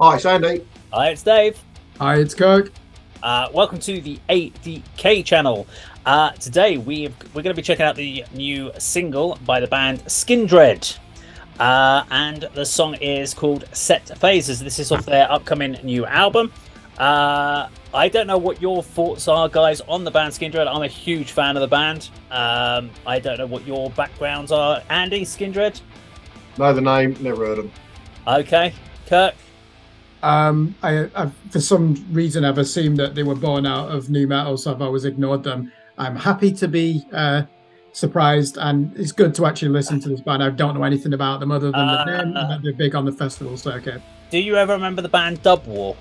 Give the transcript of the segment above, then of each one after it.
Hi, it's Andy. Hi, it's Dave. Hi, it's Kirk. Welcome to the A.D.K channel. Today we're going to be checking out the new single by the band Skindred. And the song is called Set Fazers. This is off their upcoming new album. I don't know what your thoughts are, guys, on the band Skindred. I'm a huge fan of the band. I don't know what your backgrounds are. Andy, Skindred? Know the name, never heard them. Okay. Kirk? I for some reason I've assumed that they were born out of nu metal, so I've always ignored them. I'm happy to be surprised, and it's good to actually listen to this band. I don't know anything about them other than the name, and that they're big on the festival circuit. Do you ever remember the band Dub War?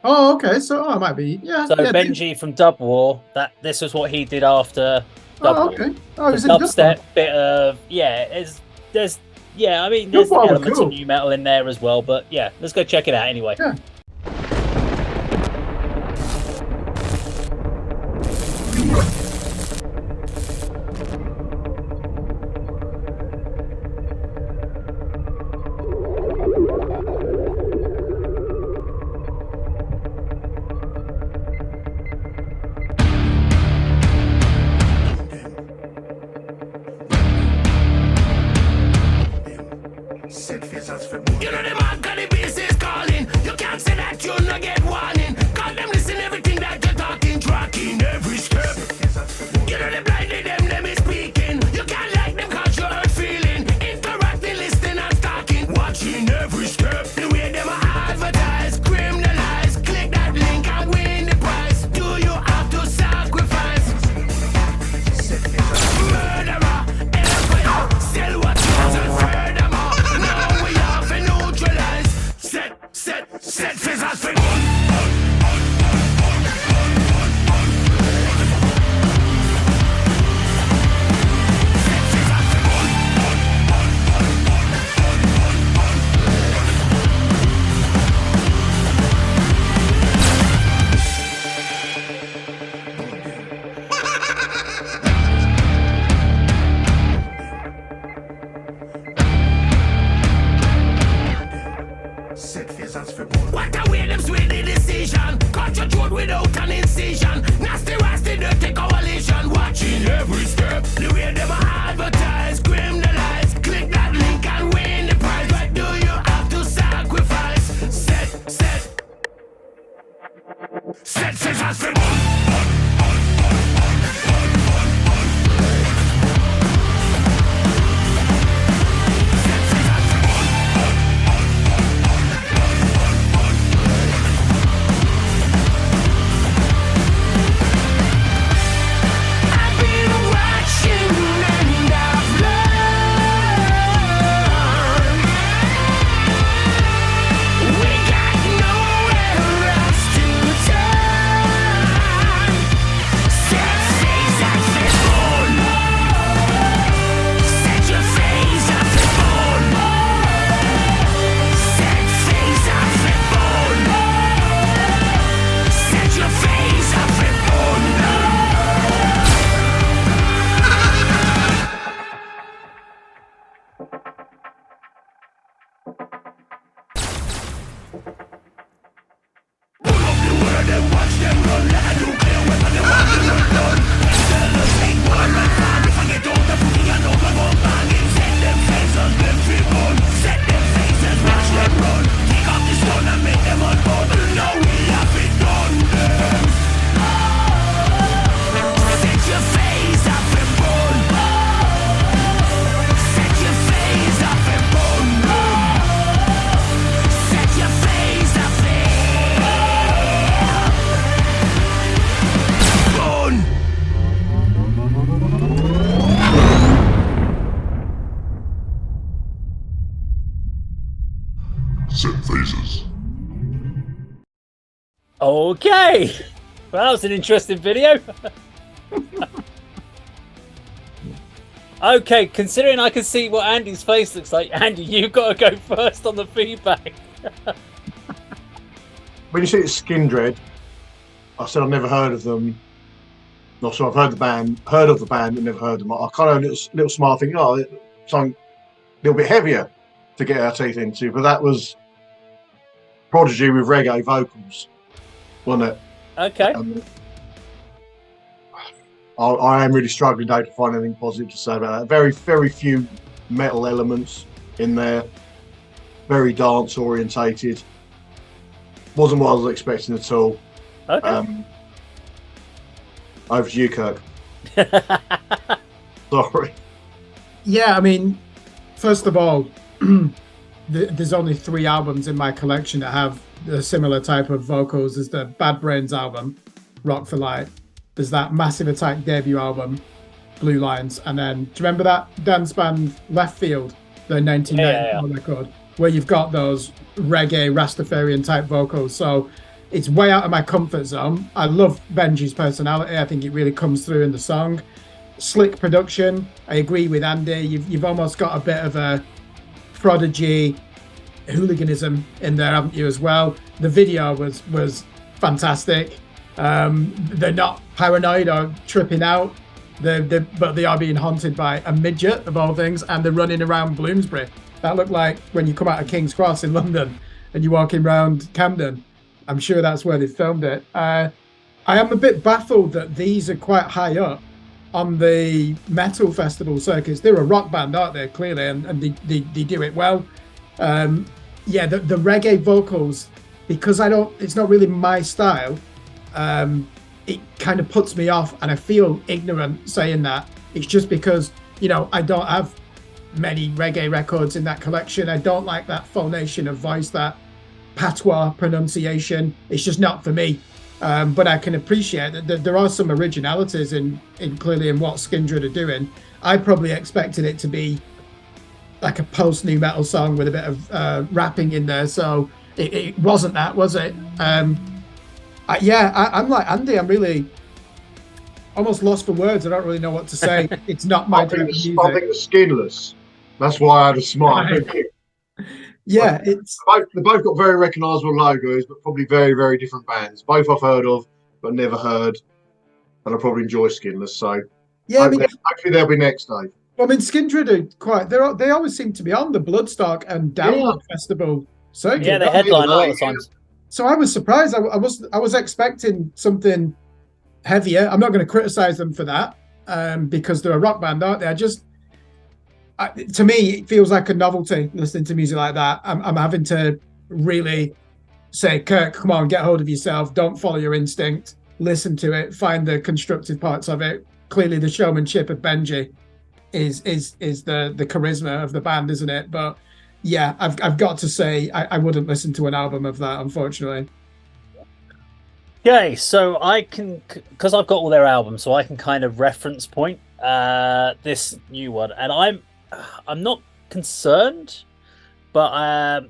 Oh, okay. So I might be, yeah. So yeah, Benji from Dub War, this was what he did after Dub War. okay. Oh, The dubstep bit of there's I mean there's elements of nu metal in there as well, but yeah, let's go check it out anyway. Yeah. You know the man got the beast is calling. You can't say that you no get warning. Call them listen everything that you're talking, tracking every step. You know the blinded them is speaking. You can't like them cause you hurt feeling. Interacting, listening and talking, watching every step. The way them advertise, criminalize, click that link and win the prize. Do you have to sacrifice? Murderer, empire, sell what you and furthermore. Now we have to neutralize. Set Fazers for what a way them sway the decision. Cut your throat without an incision. Nasty, dirty coalition. Watching every step. The way them advertise, criminalize. Click that link and win the prize. What do you have to sacrifice? Set Fazers for Set Fazers. Okay, well, that was an interesting video. Okay, considering I can see what Andy's face looks like, Andy, you've got to go first on the feedback. When you say it's Skindred, I said I've never heard of them. No, so I've heard of the band, but never heard of them. I kind of a little smile, thinking, oh, something a little bit heavier to get our teeth into. But that was Prodigy with reggae vocals, wasn't it? Okay. I am really struggling though to find anything positive to say about that. Very, very few metal elements in there. Very dance orientated. Wasn't what I was expecting at all. Okay. Over to you, Kirk. Sorry. Yeah, I mean, first of all, there's only 3 albums in my collection that have a similar type of vocals. There's the Bad Brains album, Rock for Light. There's that Massive Attack debut album, Blue Lines. And then, do you remember that dance band Left Field, the 1994 record, where you've got those reggae, Rastafarian type vocals? So it's way out of my comfort zone. I love Benji's personality. I think it really comes through in the song. Slick production. I agree with Andy. You've almost got a bit of a Prodigy hooliganism in there, haven't you, as well? The video was fantastic. They're not paranoid or tripping out, but they are being haunted by a midget of all things, and they're running around Bloomsbury. That looked like when you come out of King's Cross in London and you're walking around Camden. I'm sure that's where they filmed it. I am a bit baffled that these are quite high up on the metal festival circuits. They're a rock band, aren't they? Clearly, and they do it well. The reggae vocals, because it's not really my style. It kind of puts me off, and I feel ignorant saying that. It's just because, I don't have many reggae records in that collection. I don't like that phonation of voice, that patois pronunciation. It's just not for me. But I can appreciate that there are some originalities in clearly in what Skindred are doing. I probably expected it to be like a post new metal song with a bit of rapping in there. So it wasn't that, was it? I'm like Andy. I'm really almost lost for words. I don't really know what to say. It's not my type of music. I think the Skinless. That's why I had a smile. Yeah, they both got very recognisable logos, but probably very, very different bands. Both I've heard of, but never heard, and I probably enjoy Skinless. So yeah, hopefully they'll be next, Dave. I mean, Skindred are quite. They always seem to be on the Bloodstock and Download Festival circuit. Yeah, they headline a lot of times. So I was surprised. I was expecting something heavier. I'm not going to criticise them for that because they're a rock band, aren't they? To me, it feels like a novelty listening to music like that. I'm having to really say, Kirk, come on, get hold of yourself. Don't follow your instinct. Listen to it. Find the constructive parts of it. Clearly, the showmanship of Benji is the charisma of the band, isn't it? But yeah, I've got to say, I wouldn't listen to an album of that, unfortunately. Okay, so I can, because I've got all their albums, so I can kind of reference point this new one, and I'm not concerned, but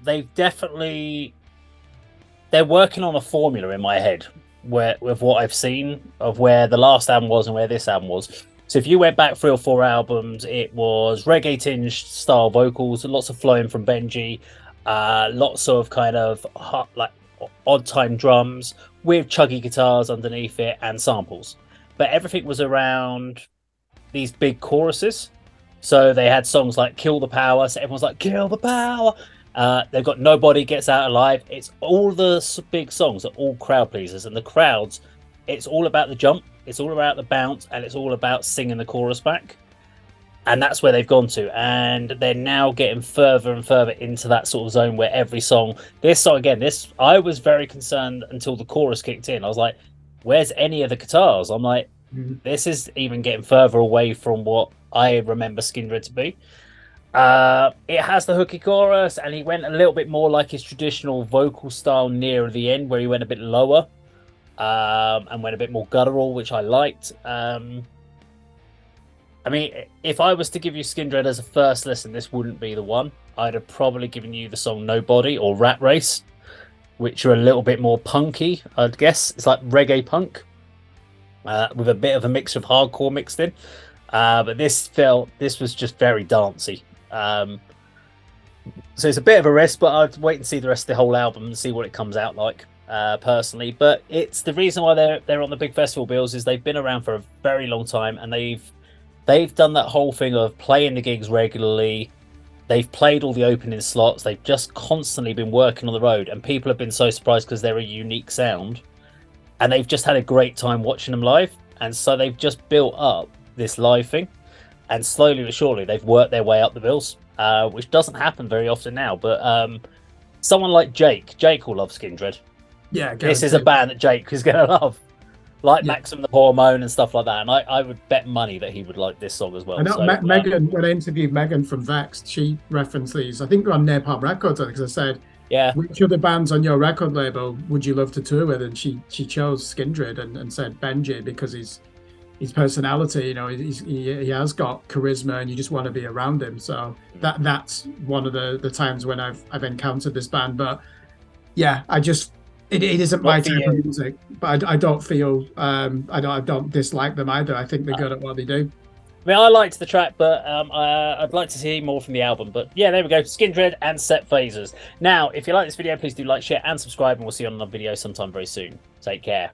they're working on a formula in my head with what I've seen of where the last album was and where this album was. So if you went back 3 or 4 albums, it was reggae tinged style vocals, lots of flowing from Benji, lots of kind of like odd time drums with chuggy guitars underneath it and samples. But everything was around these big choruses. So they had songs like Kill the Power, so everyone's like, kill the power. They've got Nobody Gets Out Alive. It's all the big songs are all crowd pleasers, and the crowds, it's all about the jump, it's all about the bounce, and it's all about singing the chorus back. And that's where they've gone to. And they're now getting further and further into that sort of zone where every song, I was very concerned until the chorus kicked in. I was like, where's any of the guitars? I'm like, this is even getting further away from what I remember Skindred to be. It has the hooky chorus, and he went a little bit more like his traditional vocal style near the end, where he went a bit lower and went a bit more guttural, which I liked. I mean, if I was to give you Skindred as a first listen, this wouldn't be the one. I'd have probably given you the song Nobody or Rat Race, which are a little bit more punky, I'd guess. It's like reggae punk with a bit of a mix of hardcore mixed in. But this was just very dancey. So it's a bit of a risk, but I'd wait and see the rest of the whole album and see what it comes out like, personally. But it's the reason why they're on the big festival bills is they've been around for a very long time, and they've done that whole thing of playing the gigs regularly, They've played all the opening slots. They've just constantly been working on the road, and people have been so surprised because they're a unique sound, and they've just had a great time watching them live. And so they've just built up this live thing, and slowly but surely they've worked their way up the bills, which doesn't happen very often now. But someone like Jake will love Skindred. Yeah, This is a band that Jake is going to love. Like Yeah. Maxim the Hormone and stuff like that. And I would bet money that he would like this song as well. I know So, Megan, when I interviewed Megan from Vexed, she referenced these. I think they're on Napalm Records, because I said, yeah. which other bands on your record label would you love to tour with? And she chose Skindred and said Benji, because his personality, you know, he has got charisma, and you just want to be around him. So that's one of the times when I've encountered this band. But yeah, it isn't my type of music, but I don't feel I don't dislike them either. I think they're good at what they do. I mean, I liked the track, but I'd like to see more from the album. But yeah, there we go. Skindred and Set Fazers. Now, if you like this video, please do like, share, and subscribe, and we'll see you on another video sometime very soon. Take care.